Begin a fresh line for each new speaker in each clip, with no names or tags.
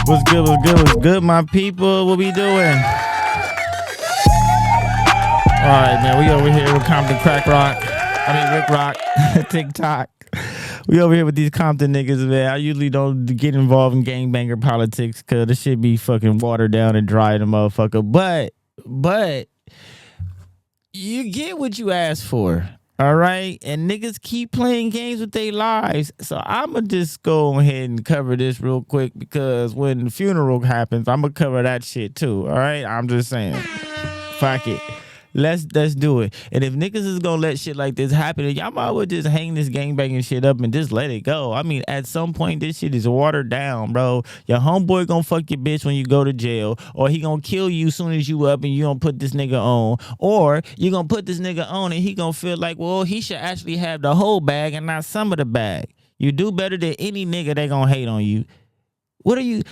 What's good? What's good? What's good, my people? What we doing? All right, man. We over here with Compton Crack Rock. Rick Rock, TikTok. We over here with these Compton niggas, man. I usually don't get involved in gangbanger politics because the shit be fucking watered down and dry in the motherfucker. But you get what you asked for. All right, and niggas keep playing games with their lives. So I'ma just go ahead and cover this real quick because when the funeral happens, I'ma cover that shit too. All right, I'm just saying, fuck it. Let's do it. And if niggas is gonna let shit like this happen, y'all might as well just hang this gangbanging shit up and just let it go. I mean, at some point, this shit is watered down, bro. Your homeboy gonna fuck your bitch when you go to jail, or he gonna kill you soon as you up and you gonna put this nigga on, or you gonna put this nigga on and he gonna feel like, well, he should actually have the whole bag and not some of the bag. You do better than any nigga that gonna hate on you. What are you?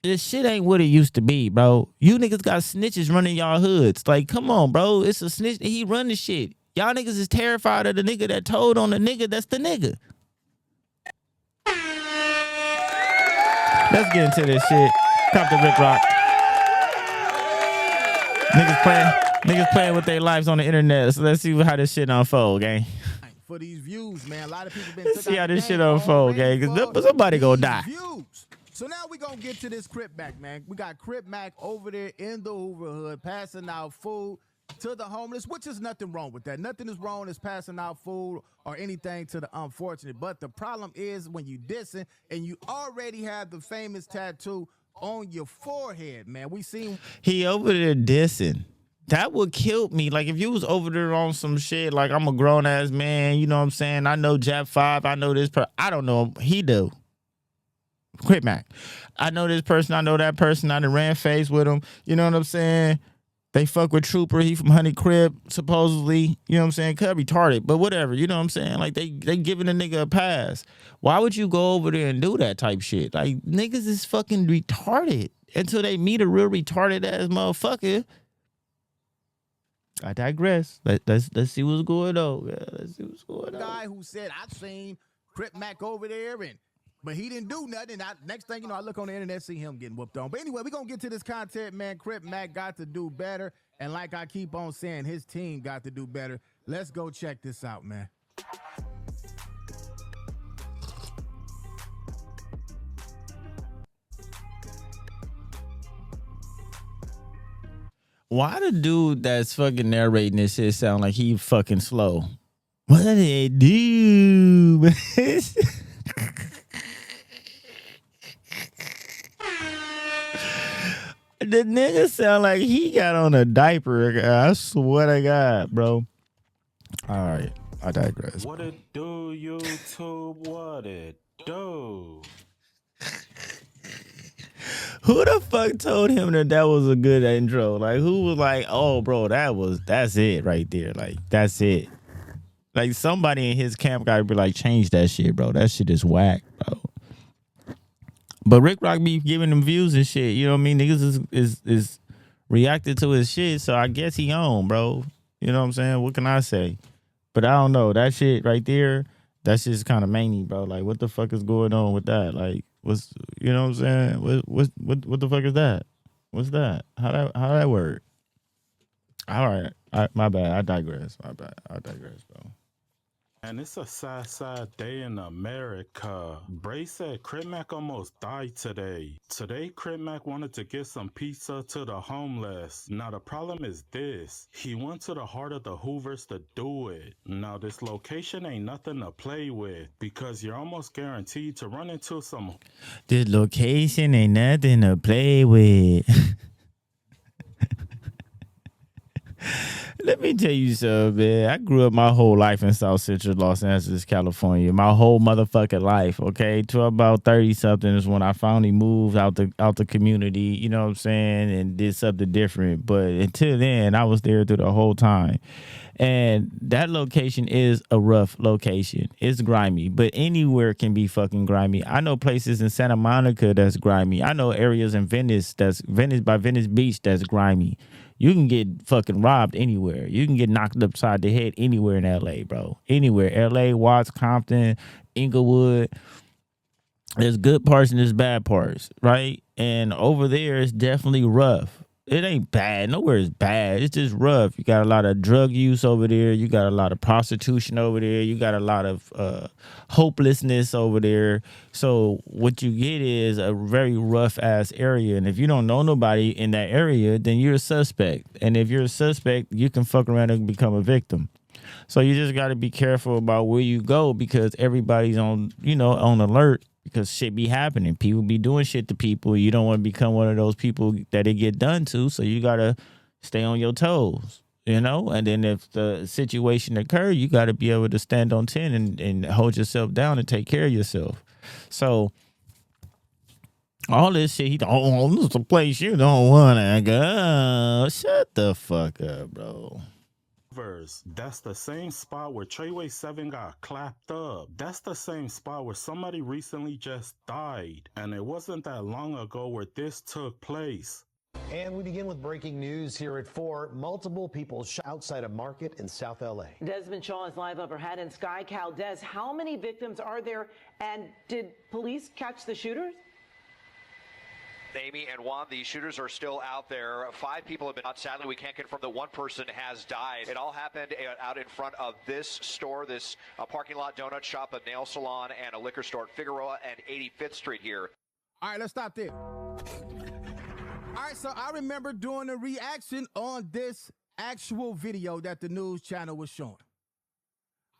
This shit ain't what it used to be, bro. You niggas got snitches running y'all hoods. Like, come on, bro. It's a snitch. He run the shit. Y'all niggas is terrified of the nigga that told on the nigga that's the nigga. Let's get into this shit. Compton Rick Rock. Niggas playing with their lives on the internet. So let's see how this shit unfold, gang.
For these views, man. A lot of people been
Let's see how this shit unfold, gang. Because somebody gonna die.
Views. So now we gonna get to this Crip Mac, man. We got Crip Mac over there in the Hoover Hood passing out food to the homeless, which is nothing wrong with that. Nothing is wrong as passing out food or anything to the unfortunate. But the problem is when you dissing and you already have the famous tattoo on your forehead, man. We seen
he over there dissing. That would kill me. Like, if you was over there on some shit, like, I'm a grown-ass man, you know what I'm saying? I know Jap 5, I know this I don't know him. He do. Crip Mac. I know this person, I know that person, I done ran face with him. You know what I'm saying? They fuck with Trooper, he from Honey Crib, supposedly. You know what I'm saying? Could be retarded, but whatever. You know what I'm saying? Like, they giving a nigga a pass. Why would you go over there and do that type shit? Like, niggas is fucking retarded until they meet a real retarded ass motherfucker. I digress. Let's see what's going on. Yeah, let's see what's going on.
Guy who said, I've seen Crip Mac over there, but he didn't do nothing. Next thing you know, I look on the internet, see him getting whooped on. But anyway, we're going to get to this content, man. Crip Mac got to do better. And like I keep on saying, his team got to do better. Let's go check this out, man.
Why the dude that's fucking narrating this shit sound like he fucking slow? What did they do? The nigga sound like he got on a diaper. I swear to God, bro. All right, I digress.
What it do, YouTube? What it do?
Who the fuck told him that was a good intro? Like, who was like, oh, bro, that's it right there. Like, that's it. Like, somebody in his camp got to be like, change that shit, bro. That shit is whack, bro. But Rick Rock be giving them views and shit. You know what I mean? Niggas is reacted to his shit, so I guess he on, bro. You know what I'm saying? What can I say? But I don't know. That shit right there, that shit's kind of mangy, bro. Like, what the fuck is going on with that? Like, you know what I'm saying? What the fuck is that? What's that? How that work? All right. My bad. I digress. My bad. I digress, bro.
And it's a sad day in America. Bray said Crip Mac almost died today. Today, Crip Mac wanted to get some pizza to the homeless. Now, the problem is this. He went to the heart of the Hoovers to do it. Now, this location ain't nothing to play with because you're almost guaranteed to run into some...
This location ain't nothing to play with. Let me tell you something, man. I grew up my whole life in South Central Los Angeles, California. My whole motherfucking life, okay? To about 30-something is when I finally moved out the community, you know what I'm saying, and did something different. But until then, I was there through the whole time. And that location is a rough location. It's grimy, but anywhere can be fucking grimy. I know places in Santa Monica that's grimy. I know areas in Venice by Venice Beach that's grimy. You can get fucking robbed anywhere. You can get knocked upside the head anywhere in LA, bro. Anywhere. LA, Watts, Compton, Inglewood. There's good parts and there's bad parts, right? And over there, it's definitely rough. It ain't bad. Nowhere is bad. It's just rough. You got a lot of drug use over there. You got a lot of prostitution over there. You got a lot of hopelessness over there. So what you get is a very rough ass area. And if you don't know nobody in that area, then you're a suspect. And if you're a suspect, you can fuck around and become a victim. So you just got to be careful about where you go because everybody's on, on alert because shit be happening. People be doing shit to people. You don't want to become one of those people that it get done to. So you got to stay on your toes, And then if the situation occur, you got to be able to stand on 10 and hold yourself down and take care of yourself. So all this shit, this is a place you don't want to go. Shut the fuck up, bro.
That's the same spot where Treyway 7 got clapped up. That's the same spot where somebody recently just died. And it wasn't that long ago where this took place.
And we begin with breaking news here at 4. Multiple people shot outside a market in South LA. Desmond Shaw is live overhead in Sky Cal. Des, how many victims are there? And did police catch the shooters?
Amy and Juan, the shooters are still out there. 5 people have been out. Sadly, we can't confirm that one person has died. It all happened out in front of this store, this parking lot, donut shop, a nail salon, and a liquor store at Figueroa and 85th Street here.
All right, let's stop there. All right, so I remember doing a reaction on this actual video that the news channel was showing.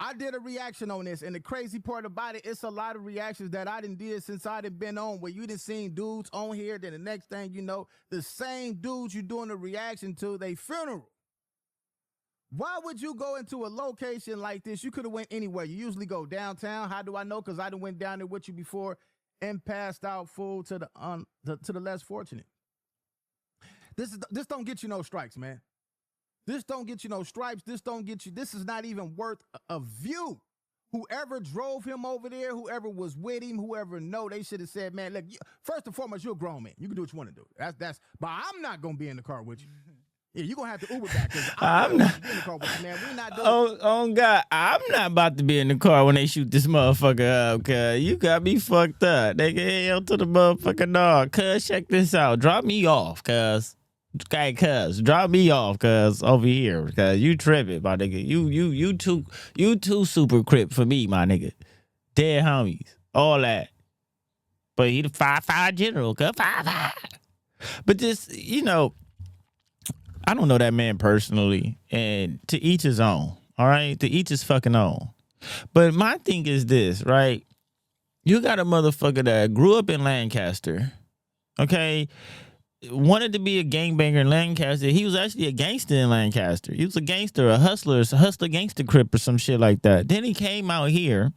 I did a reaction on this, and the crazy part about it, it's a lot of reactions that I did since I done been on, where you done seen dudes on here, then the next thing you know, the same dudes you doing a reaction to, they funeral. Why would you go into a location like this? You could have went anywhere. You usually go downtown. How do I know? Because I done went down there with you before and passed out food to the less fortunate. This don't get you no strikes, man. This don't get you no stripes. This don't get you. This is not even worth a view. Whoever drove him over there, whoever was with him, whoever they should have said, man, look, first and foremost, you're a grown man. You can do what you want to do. That's. But I'm not gonna be in the car with you. Yeah, you're gonna have to Uber back. I'm not in the car with you, man. We not doing.
Oh God, I'm not about to be in the car when they shoot this motherfucker up. Cause you got me fucked up. They get hell to the motherfucking dog. Cuz check this out. Drop me off, cuz. Okay, cuz drop me off, cuz over here, cuz you tripping, my nigga. You too super crip for me, my nigga. Dead homies, all that. But he the 5'5" general, cuz 5'5". But just I don't know that man personally, and to each his own. All right, to each his fucking own. But my thing is this, right? You got a motherfucker that grew up in Lancaster, okay? Wanted to be a gangbanger in Lancaster. He was actually a gangster in Lancaster. He was a gangster, a hustler gangster crip or some shit like that. Then he came out here,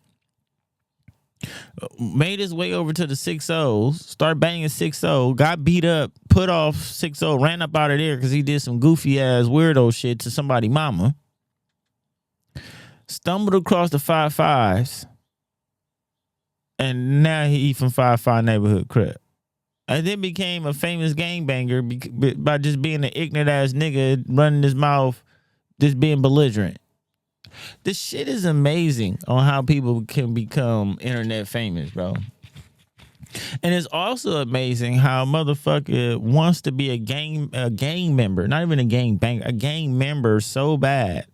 made his way over to the 6-0, started banging 6-0, got beat up, put off 6-0, ran up out of there because he did some goofy ass weirdo shit to somebody mama. Stumbled across the 5-5s, and now he from 5-5 neighborhood crip. And then became a famous gangbanger by just being an ignorant ass nigga running his mouth, just being belligerent. This shit is amazing on how people can become internet famous, bro. And it's also amazing how a motherfucker wants to be a gang member, not even a gangbanger, a gang member so bad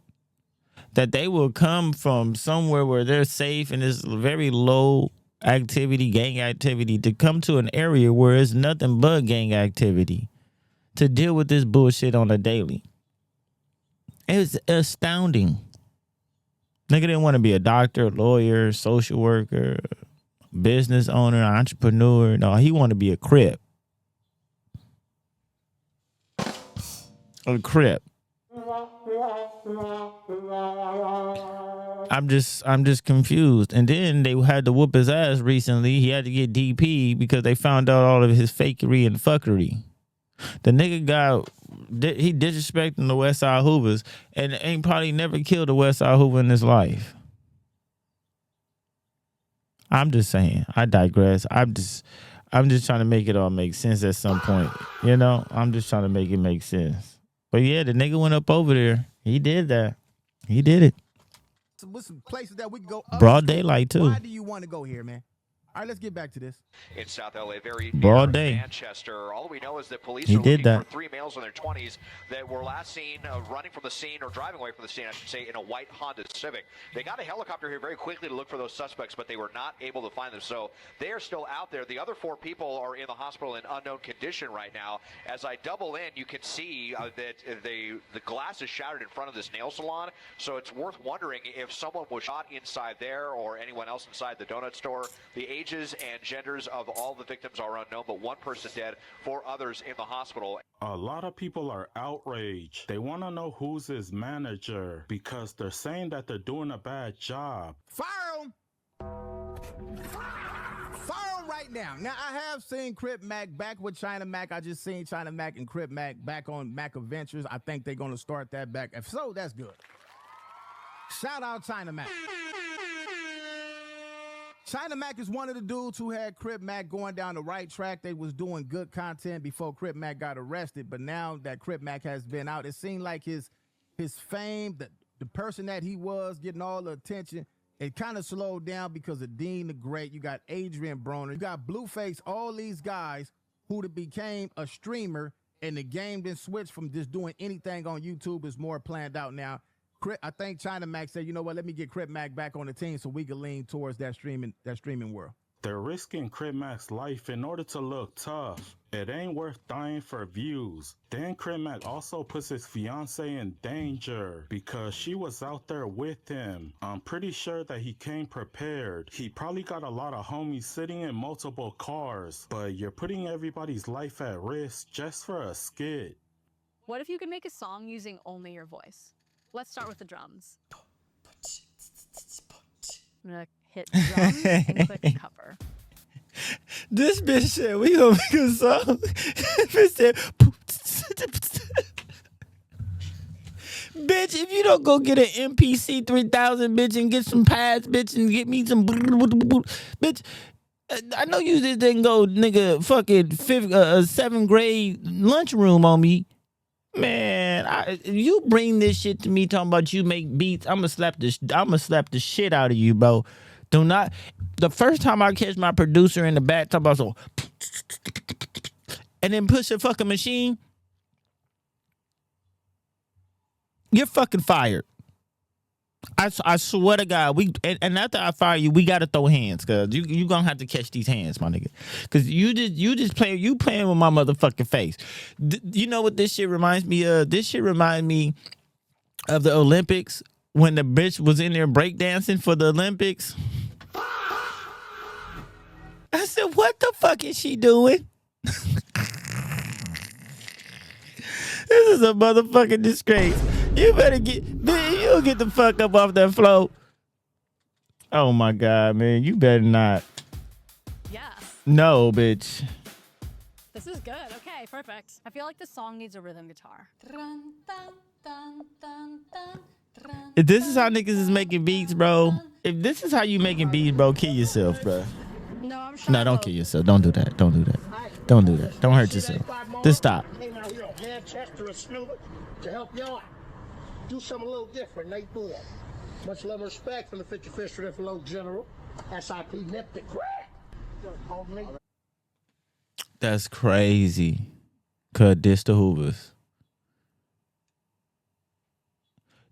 that they will come from somewhere where they're safe and it's very low activity, gang activity, to come to an area where it's nothing but gang activity to deal with this bullshit on a daily. It's astounding. Nigga didn't want to be a doctor, lawyer, social worker, business owner, entrepreneur. No, he wanted to be a crip. A crip. I'm just confused. And then they had to whoop his ass recently. He had to get DP because they found out all of his fakery and fuckery. The nigga he disrespecting the West Side Hoovers and ain't probably never killed a West Side Hoover in his life. I'm just saying. I digress. I'm just trying to make it all make sense at some point. I'm just trying to make it make sense. But yeah, the nigga went up over there. He did that. He did it.
With some places that we can go up.
Broad daylight too.
Why do you want to go here, man? All right, let's get back to this.
In South LA, very
Broad
near
day.
Manchester. All we know is that police
He
are
did
looking
that.
for 3 males in their 20s that were last seen running from the scene, or driving away from the scene, I should say, in a white Honda Civic. They got a helicopter here very quickly to look for those suspects, but they were not able to find them. So they are still out there. The other 4 people are in the hospital in unknown condition right now. As I double in, you can see that the glass is shattered in front of this nail salon. So it's worth wondering if someone was shot inside there or anyone else inside the donut store. The ages and genders of all the victims are unknown, but 1 person dead, 4 others in the hospital.
A lot of people are outraged. They want to know who's his manager because they're saying that they're doing a bad job.
Fire him! Fire him right now. Now, I have seen Crip Mac back with China Mac. I just seen China Mac and Crip Mac back on Mac Adventures. I think they're going to start that back. If so, that's good. Shout out China Mac. China Mac is one of the dudes who had Crip Mac going down the right track. They was doing good content before Crip Mac got arrested. But now that Crip Mac has been out, it seemed like his fame, the person that he was getting all the attention, it kind of slowed down because of Dean the Great. You got Adrian Broner. You got Blueface, all these guys who became a streamer, and the game then switched from just doing anything on YouTube. Is more planned out now. I think China Mac said, you know what, let me get Crip Mac back on the team so we can lean towards that streaming world.
They're risking Crip Mac's life in order to look tough. It ain't worth dying for views. Then Crip Mac also puts his fiance in danger because she was out there with him. I'm pretty sure that he came prepared. He probably got a lot of homies sitting in multiple cars, but you're putting everybody's life at risk just for a skit.
What if you could make a song using only your voice? Let's start with the drums. I'm gonna hit drums and click cover.
This bitch said we gonna make a song. Bitch said, bitch, if you don't go get an MPC 3000, bitch, and get some pads, bitch, and get me some bitch. I know you just didn't go, nigga, fucking 7th grade lunchroom on me. Man, you bring this shit to me talking about you make beats, I'ma slap the shit out of you, bro. Do not. The first time I catch my producer in the back talking about so, and then push a fucking machine, you're fucking fired. I swear to God, and after I fire you, we gotta throw hands, cause you gonna have to catch these hands, my nigga. Cause you just playing with my motherfucking face. You know what this shit reminds me of? This shit reminds me of the Olympics when the bitch was in there breakdancing for the Olympics. I said, what the fuck is she doing? This is a motherfucking disgrace. You better you'll get the fuck up off that float. Oh my God, man. You better not.
Yes.
No, bitch.
This is good. Okay, perfect. I feel like this song needs a rhythm guitar.
If this is how niggas is making beats, bro. If this is how you making beats, bro, kill yourself, bro.
No, I'm sure.
No, don't kill yourself. Don't do that. Don't do that. Don't do that. Don't hurt yourself. Just stop.
Came out here on Manchester and Snoop to help y'all do something a little different. They do that. Much love and respect from the 55th Street Inflow General, SIP Nip the Crack.
That's crazy. Cause this the Hoovers.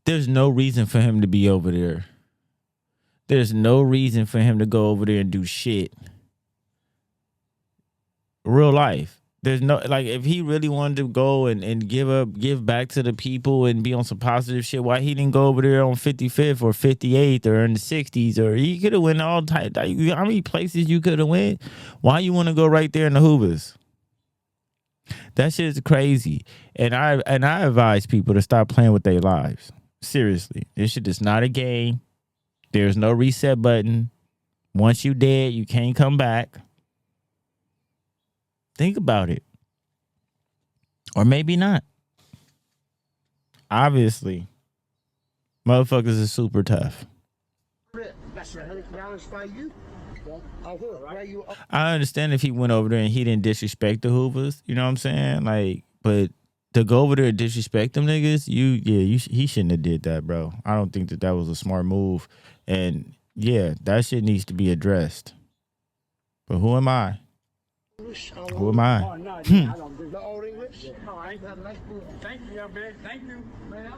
There's no reason for him to be over there. There's no reason for him to go over there and do shit. Real life. There's no, like, if he really wanted to go and give back to the people and be on some positive shit, why he didn't go over there on 55th or 58th or in the 60s, or he could have went all type. How many places you could have went? Why you want to go right there in the Hoovers? That shit is crazy. And I advise people to stop playing with their lives. Seriously. This shit is not a game. There's no reset button. Once you dead, you can't come back. Think about it. Or maybe not. Obviously. Motherfuckers are super tough.
That's $100 for you.
I understand if he went over there and he didn't disrespect the Hoovers. You know what I'm saying? Like, but to go over there and disrespect them niggas, he shouldn't have did that, bro. I don't think that was a smart move. And yeah, that shit needs to be addressed. But who am I? Who am I?
Oh, no, I don't do the old English. All right. Thank you, young man. Thank you, man.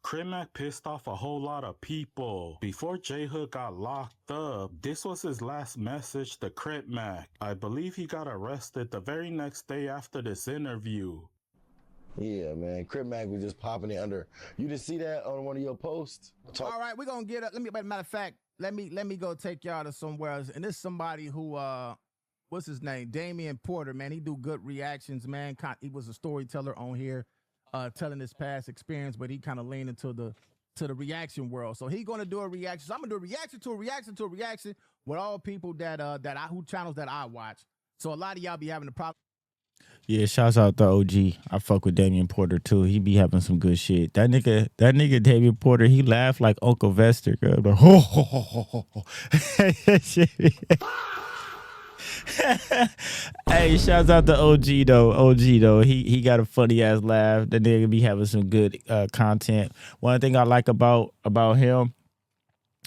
Crip Mac pissed off a whole lot of people. Before J Hood got locked up, this was his last message to Crip Mac. I believe he got arrested the very next day after this interview.
Yeah, man. Crip Mac was just popping it under. You just see that on one of your posts?
All right, we're gonna get it. Matter of fact, let me go take y'all to somewhere else. And this is somebody who what's his name? Damian Porter, man. He do good reactions, man. He was a storyteller on here, telling his past experience, but he kind of leaned into the reaction world. So he gonna do a reaction. So I'm gonna do a reaction to a reaction to a reaction with all people who channels that I watch. So a lot of y'all be having a problem.
Yeah, shouts out to OG. I fuck with Damian Porter too. He be having some good shit. That nigga Damian Porter, he laughed like Uncle Vester. Like, ho, ho, ho, ho, ho. Hey, shouts out to OG though. He got a funny ass laugh. That nigga be having some good content. One thing I like about him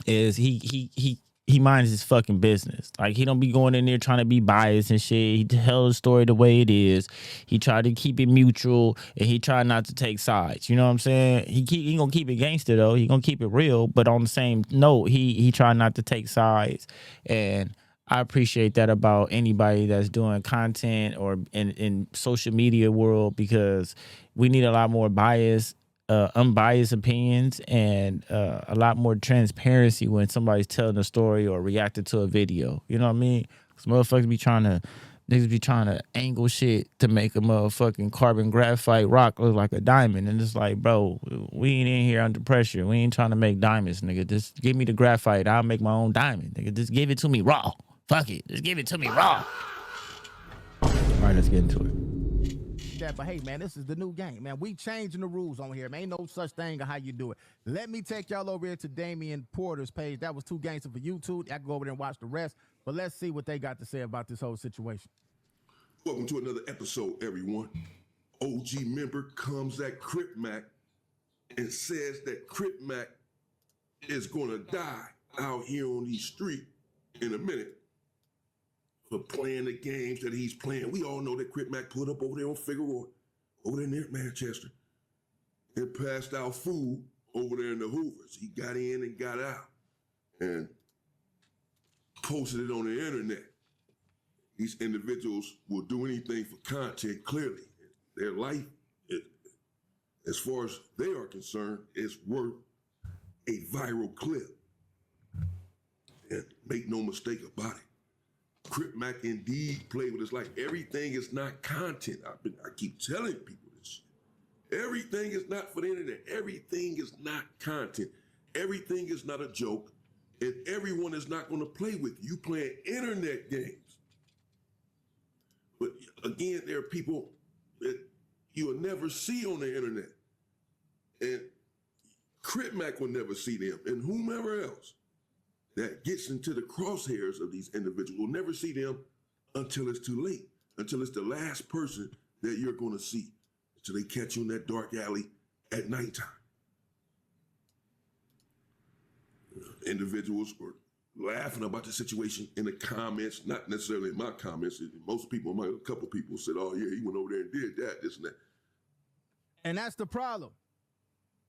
is he minds his fucking business. Like, he don't be going in there trying to be biased and shit. He tell the story the way it is. He try to keep it mutual, and he try not to take sides. You know what I'm saying? He gonna keep it gangster though. He gonna keep it real, but on the same note, he try not to take sides. And I appreciate that about anybody that's doing content or in social media world, because we need a lot more unbiased opinions and a lot more transparency when somebody's telling a story or reacting to a video. You know what I mean? Because niggas be trying to angle shit to make a motherfucking carbon graphite rock look like a diamond. And it's like, bro, we ain't in here under pressure. We ain't trying to make diamonds, nigga. Just give me the graphite. I'll make my own diamond, nigga. Just give it to me raw. Fuck it. Just give it to me raw. All right, let's get into it.
That, but hey, man, this is the new game, man. We changing the rules on here, man. Ain't no such thing of how you do it. Let me take y'all over here to Damian Porter's page. That was Too Gangsta for YouTube. I can go over there and watch the rest, but let's see what they got to say about this whole situation.
Welcome to another episode, everyone. OG member comes at Crip Mac and says that Crip Mac is gonna die out here on these streets in a minute for playing the games that he's playing. We all know that Crip Mac put up over there on Figueroa, over there near Manchester, and passed out food over there in the Hoovers. He got in and got out and posted it on the internet. These individuals will do anything for content, clearly. Their life, as far as they are concerned, is worth a viral clip. And make no mistake about it. Crip Mac indeed played with his life. Everything is not content. I keep telling people this shit. Everything is not for the internet. Everything is not content. Everything is not a joke. And everyone is not going to play with you. You playing internet games. But again, there are people that you will never see on the internet. And Crip Mac will never see them, and whomever else that gets into the crosshairs of these individuals will never see them until it's too late, until it's the last person that you're going to see, until they catch you in that dark alley at nighttime. Individuals were laughing about the situation in the comments, not necessarily in my comments. Most people, a couple people said, oh yeah, he went over there and did that, this and that.
And that's the problem.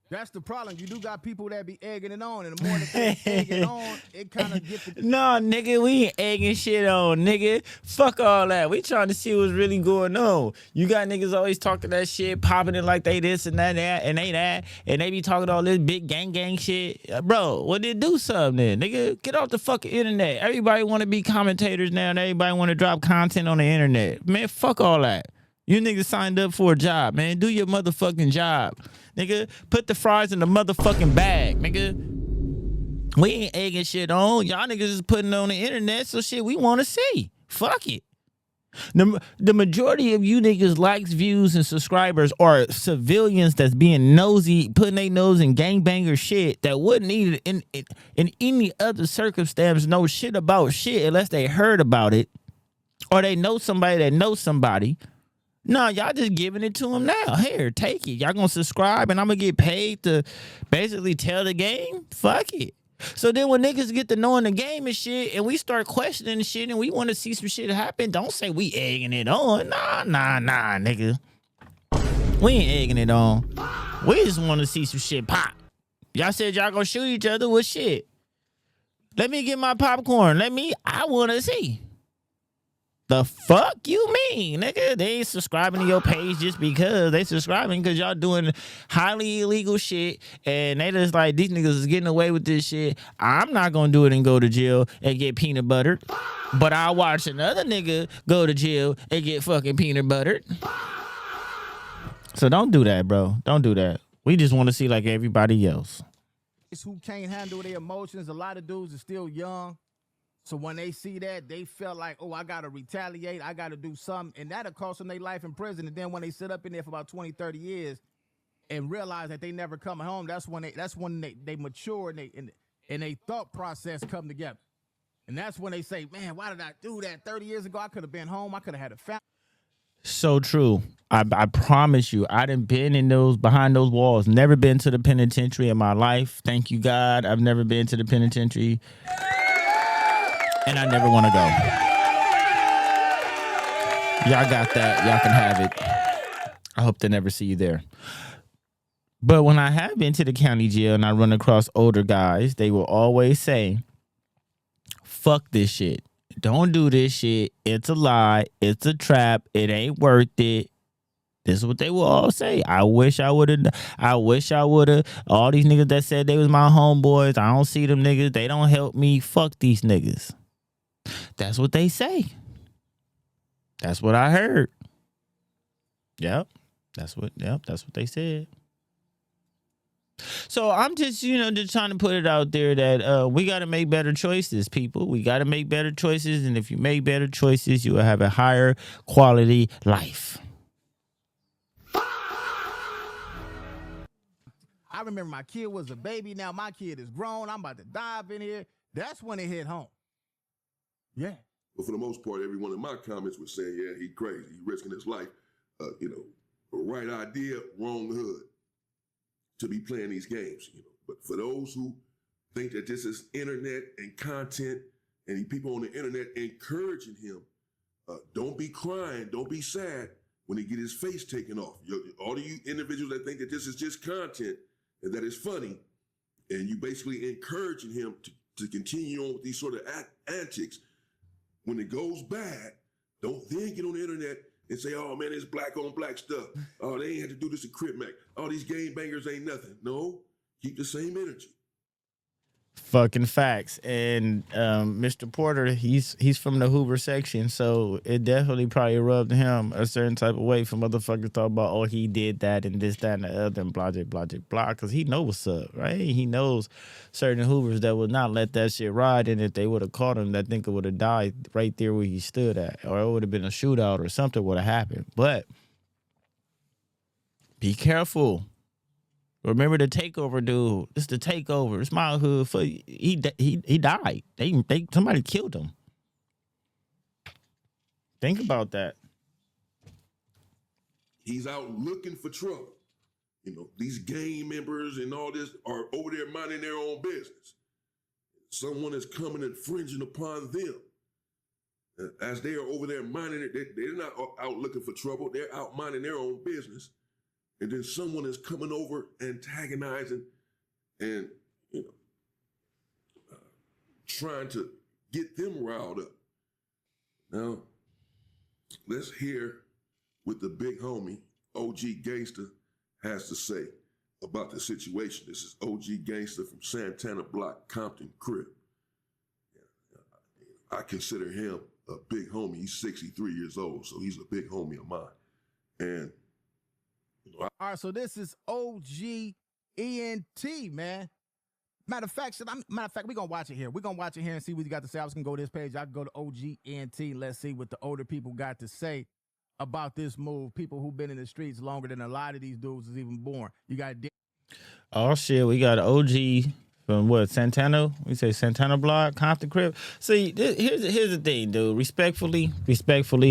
That's the problem. You do got people that be egging it on, and the more that they egging on, it kind of gets the...
No, nigga, we ain't egging shit on, nigga. Fuck all that. We trying to see what's really going on. You got niggas always talking that shit, popping it like they this and that, and they that, and they be talking all this big gang shit. Bro, well, then do something then, nigga. Get off the fucking internet. Everybody want to be commentators now, and everybody want to drop content on the internet. Man, fuck all that. You niggas signed up for a job, man. Do your motherfucking job. Nigga, put the fries in the motherfucking bag, nigga. We ain't egging shit on. Y'all niggas is putting it on the internet, so shit we want to see. Fuck it. The majority of you niggas likes, views, and subscribers are civilians that's being nosy, putting their nose in gangbanger shit that wouldn't need it in any other circumstance know shit about shit unless they heard about it or they know somebody that knows somebody. No, y'all just giving it to them now. Here, take it. Y'all gonna subscribe and I'm gonna get paid to basically tell the game? Fuck it. So then when niggas get to knowing the game and shit, and we start questioning shit, and we want to see some shit happen, don't say we egging it on. Nah, nigga. We ain't egging it on. We just want to see some shit pop. Y'all said y'all gonna shoot each other with shit. Let me get my popcorn. I want to see. The fuck you mean, nigga? They ain't subscribing to your page just because they subscribing because y'all doing highly illegal shit and they just like, these niggas is getting away with this shit. I'm not gonna do it and go to jail and get peanut buttered, but I'll watch another nigga go to jail and get fucking peanut buttered. So don't do that, bro. Don't do that. We just want to see like everybody else.
Who can't handle their emotions. A lot of dudes are still young. So when they see that, they feel like, oh, I got to retaliate. I got to do something. And that'll cost them their life in prison. And then when they sit up in there for about 20, 30 years and realize that they never come home, that's when they mature and they thought process come together. And that's when they say, man, why did I do that 30 years ago? I could have been home. I could have had a family.
So true. I promise you, I done been behind those walls. Never been to the penitentiary in my life. Thank you, God. I've never been to the penitentiary. And I never want to go. Y'all got that. Y'all can have it. I hope to never see you there. But when I have been to the county jail and I run across older guys, they will always say, fuck this shit. Don't do this shit. It's a lie. It's a trap. It ain't worth it. This is what they will all say. I wish I would have. All these niggas that said they was my homeboys, I don't see them niggas. They don't help me. Fuck these niggas. That's what they say. That's what I heard. Yep. That's what they said. So I'm just, just trying to put it out there that we got to make better choices, people. We got to make better choices. And if you make better choices, you will have a higher quality life.
I remember my kid was a baby. Now my kid is grown. I'm about to dive in here. That's when it hit home. Yeah.
But for the most part, everyone in my comments was saying, yeah, he crazy. He risking his life. Right idea, wrong hood to be playing these games. But for those who think that this is internet and content and people on the internet encouraging him, don't be crying, don't be sad when he get his face taken off. All of you individuals that think that this is just content and that it's funny, and you basically encouraging him to continue on with these sort of antics. When it goes bad, don't then get on the internet and say, oh man, it's black on black stuff. Oh, they ain't had to do this in Crip Mac. Oh, these game bangers ain't nothing. No, keep the same energy.
Fucking facts. And Mr. Porter, he's from the Hoover section, so it definitely probably rubbed him a certain type of way for motherfuckers talk about, oh, he did that and this, that, and the other, and blah, blah, blah, blah, because he knows what's up, right? He knows certain Hoovers that would not let that shit ride, and if they would have caught him, that nigga would have died right there where he stood at, or it would have been a shootout or something would have happened. But be careful. Remember the takeover dude? It's the takeover. It's my hood. He died. Somebody killed him. Think about that.
He's out looking for trouble. These gang members and all this are over there minding their own business. Someone is coming and infringing upon them. As they are over there minding it, they're not out looking for trouble. They're out minding their own business. And then someone is coming over, antagonizing, and trying to get them riled up. Now, let's hear what the big homie, OG Gangster, has to say about the situation. This is OG Gangster from Santana Block, Compton, Crip. I consider him a big homie. He's 63 years old, so he's a big homie of mine. And
all right, so this is OG ENT, man. Matter of fact, we're gonna watch it here. We're gonna watch it here and see what you got to say. I was gonna go to this page. I can go to OG ENT. Let's see what the older people got to say about this move. People who've been in the streets longer than a lot of these dudes is even born. You got
oh shit, we got OG from what, Santana? We say Santana Block, Compton, Crip. See, here's the thing, dude. Respectfully,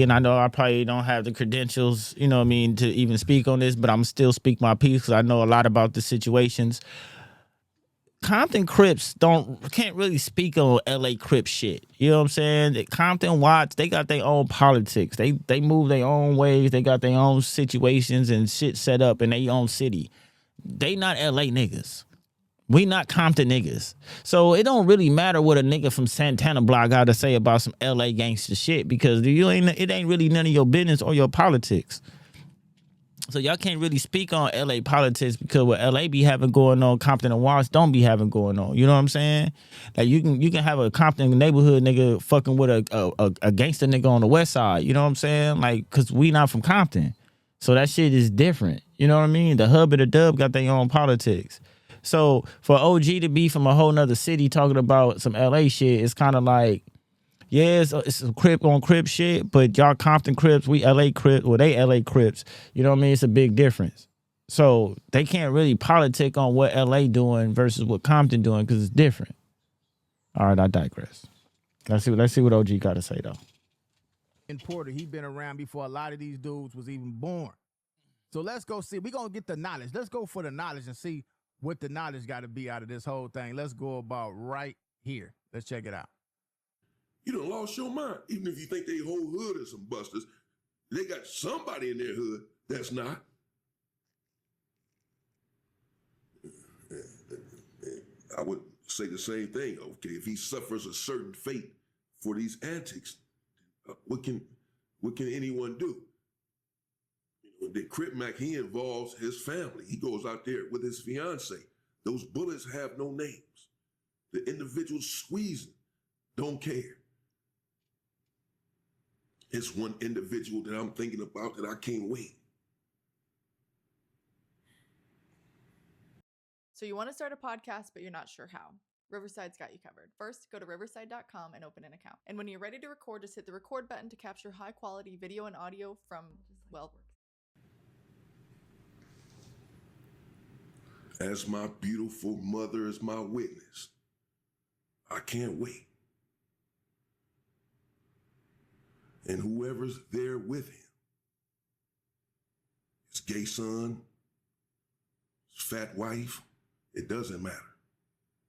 and I know I probably don't have the credentials, to even speak on this, but I'm still speak my piece because I know a lot about the situations. Compton Crips can't really speak on LA Crip shit. You know what I'm saying? Compton Watts, they got their own politics. They move their own ways. They got their own situations and shit set up in their own city. They not LA niggas. We not Compton niggas. So it don't really matter what a nigga from Santana Block got to say about some LA gangster shit, because it ain't really none of your business or your politics. So y'all can't really speak on LA politics, because what LA be having going on, Compton and Watts don't be having going on. You know what I'm saying? Like you can have a Compton neighborhood nigga fucking with a gangster nigga on the west side. You know what I'm saying? Like, cause we not from Compton. So that shit is different. You know what I mean? The hub and the dub got their own politics. So for OG to be from a whole nother city talking about some LA shit, it's kind of like, yeah, it's some Crip on Crip shit, but y'all Compton Crips, we LA Crips, well, they LA Crips. You know what I mean? It's a big difference. So they can't really politic on what LA doing versus what Compton doing, because it's different. All right, I digress. Let's see what OG got to say, though.
In Porter, he been around before a lot of these dudes was even born. So let's go see. We're going to get the knowledge. Let's go for the knowledge and see what the knowledge got to be out of this whole thing. Let's go about right here. Let's check it out.
You done lost your mind. Even if you think they whole hood is some busters, they got somebody in their hood that's not. I would say the same thing. Okay, if he suffers a certain fate for these antics, what can anyone do? You know, the Crip Mac, he involves his family. He goes out there with his fiance. Those bullets have no names. The individual squeezing don't care. It's one individual that I'm thinking about that I can't wait.
So you want to start a podcast, but you're not sure how. Riverside's got you covered. First, go to riverside.com and open an account. And when you're ready to record, just hit the record button to capture high quality video and audio from, well,
As my beautiful mother is my witness, I can't wait. And whoever's there with him, his gay son, his fat wife, it doesn't matter.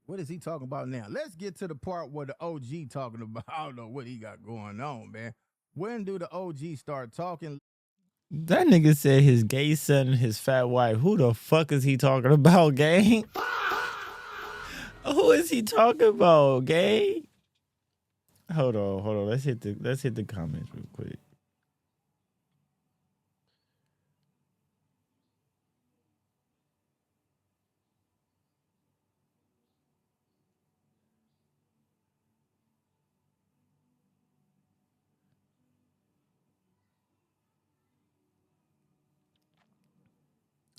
What is he talking about now? Let's get to the part where the OG talking about. I don't know what he got going on, man. When do the OG start talking?
That nigga said his gay son and his fat wife. Who the fuck is he talking about, gang? Who is he talking about, gang? Hold on. Let's hit the comments real quick.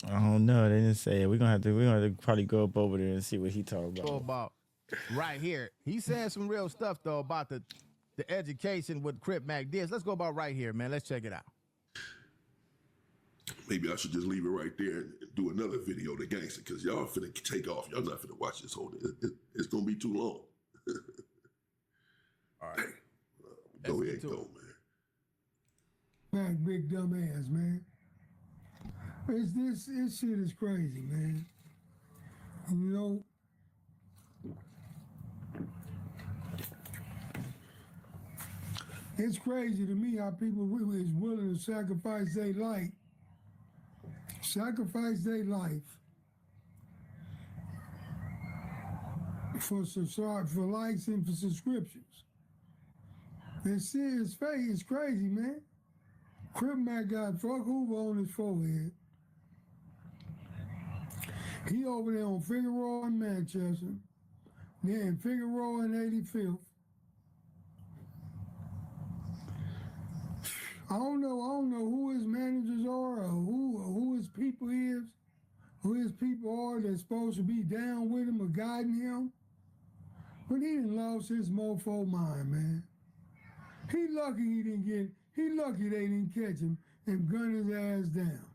I don't know. They didn't say it. We're gonna have to probably go up over there and see what he talking about.
Right here. He's saying some real stuff though about the education with Crip Mac did. Let's go about right here, man. Let's check it out.
Maybe I should just leave it right there and do another video of the gangster, because y'all finna take off. Y'all not finna watch this whole thing. It's gonna be too long.
All right.
Go ahead, go, man.
Man, big dumb ass, man. This shit is crazy, man. You know, it's crazy to me how people is willing to sacrifice their life for likes and for subscriptions. And see his face is crazy, man. Crip Mac got fuck Hoover on his forehead. He over there on Figueroa in Manchester, then Figueroa in 85th. I don't know who his managers are or who his people is, who his people are that's supposed to be down with him or guiding him. But he done lost his mofo mind, man. He lucky they didn't catch him and gun his ass down.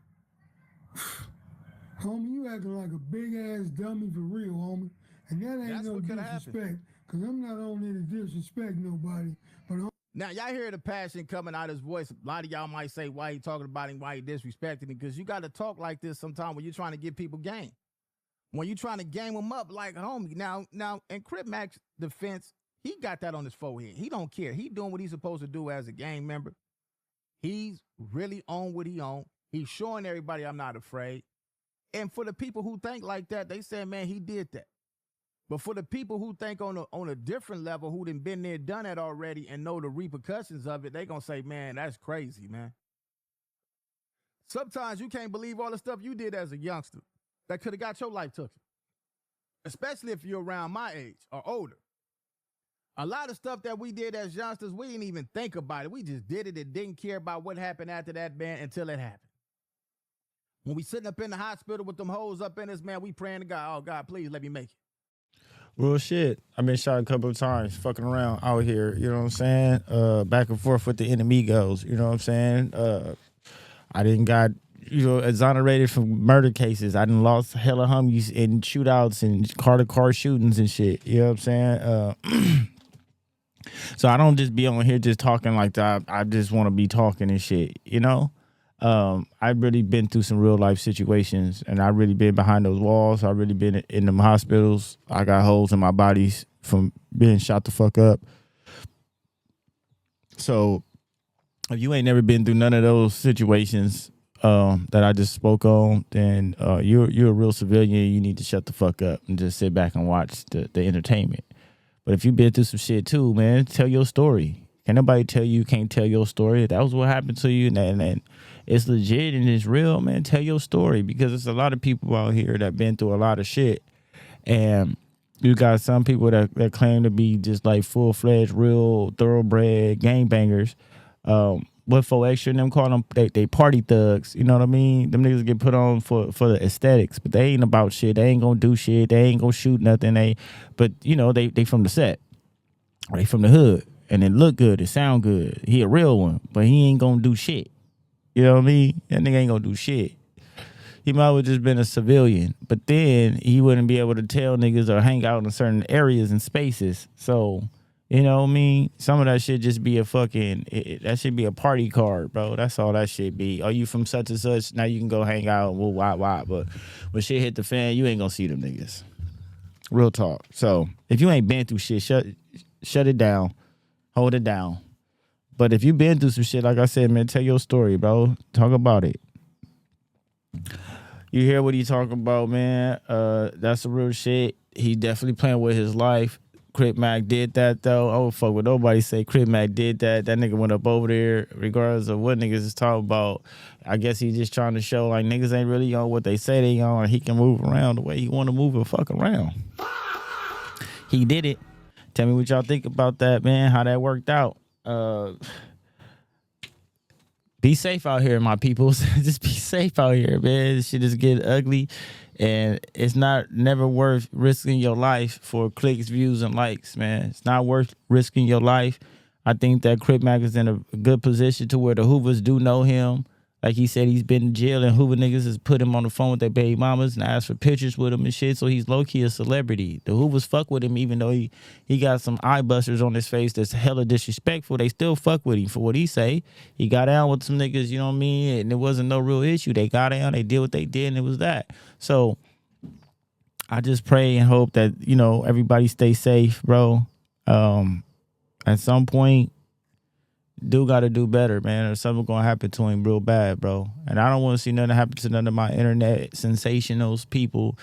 Homie, you acting like a big ass dummy for real, homie. And that ain't no disrespect, because I'm not on there to disrespect nobody. But
now, y'all hear the passion coming out of his voice. A lot of y'all might say, why he talking about him, why he disrespecting him, because you got to talk like this sometimes when you're trying to give people game. when you trying to game him up like homie. Now, in Crip Mac's defense, he got that on his forehead. He don't care. He doing what he's supposed to do as a gang member. He's really on what he on. He's showing everybody I'm not afraid. And for the people who think like that, they say, man, he did that. But for the people who think on a different level, who done been there, done that already, and know the repercussions of it, they gonna say, man, that's crazy, man. Sometimes you can't believe all the stuff you did as a youngster that could have got your life taken, especially if you're around my age or older. A lot of stuff that we did as youngsters, we didn't even think about it. We just did it and didn't care about what happened after that, man, until it happened. When we sitting up in the hospital with them hoes up in us, man, we praying to God, oh, God, please let me make it.
Real shit. I've been shot a couple of times, fucking around out here, you know what I'm saying? Back and forth with the enemigos, you know what I'm saying? I didn't got, exonerated from murder cases. I done lost hella homies in shootouts and car-to-car shootings and shit, you know what I'm saying? So I don't just be on here just talking like that. I just want to be talking and shit, you know? I've really been through some real life situations, and I've really been behind those walls. I've really been in them hospitals. I got holes in my bodies from being shot the fuck up. So if you ain't never been through none of those situations that I just spoke on, then you're a real civilian. You need to shut the fuck up and just sit back and watch the entertainment. But if you've been through some shit too, man, tell your story. Can't nobody tell you can't tell your story. That was what happened to you, and it's legit and it's real, man. Tell your story, because there's a lot of people out here that been through a lot of shit. And you got some people that claim to be just like full-fledged, real, thoroughbred gangbangers. What for extra and them call them, they party thugs. You know what I mean? Them niggas get put on for the aesthetics, but they ain't about shit. They ain't gonna do shit. They ain't gonna shoot nothing. But they from the set. They from the hood. And it look good, it sound good. He a real one, but he ain't gonna do shit. You know what I mean? That nigga ain't gonna do shit. He might have just been a civilian, but then he wouldn't be able to tell niggas or hang out in certain areas and spaces. So, you know what I mean? Some of that shit just be a that should be a party card, bro. That's all that shit be. Are you from such and such? Now you can go hang out, why. But when shit hit the fan, you ain't gonna see them niggas. Real talk. So if you ain't been through shit, shut it down. Hold it down. But if you've been through some shit, like I said, man, tell your story, bro. Talk about it. You hear what he talking about, man? That's the real shit. He definitely playing with his life. Crip Mac did that, though. I don't fuck with nobody say Crip Mac did that. That nigga went up over there, regardless of what niggas is talking about. I guess he just trying to show, like, niggas ain't really on what they say they on, and he can move around the way he want to move and fuck around. He did it. Tell me what y'all think about that, man, how that worked out. Be safe out here, my peoples. Just be safe out here, man. This shit is getting ugly, and it's never worth risking your life for clicks, views, and likes, man. It's not worth risking your life. I think that Crip Mac is in a good position to where the Hoovers do know him. Like he said, he's been in jail, and Hoover niggas has put him on the phone with their baby mamas and asked for pictures with him and shit. So he's low-key a celebrity. The Hoovers fuck with him, even though he got some eye busters on his face that's hella disrespectful. They still fuck with him for what he say. He got down with some niggas, you know what I mean? And it wasn't no real issue. They got down, they did what they did, and it was that. So I just pray and hope that, everybody stay safe, bro. At some point, dude got to do better, man, or something gonna happen to him real bad, bro. And I don't want to see nothing happen to none of my internet sensationals people.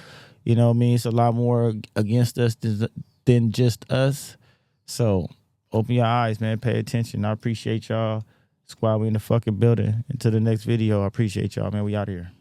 You know what I mean? It's a lot more against us than just us. So open your eyes, man. Pay attention. I appreciate y'all. Squad, we in the fucking building. Until the next video, I appreciate y'all, man. We out here.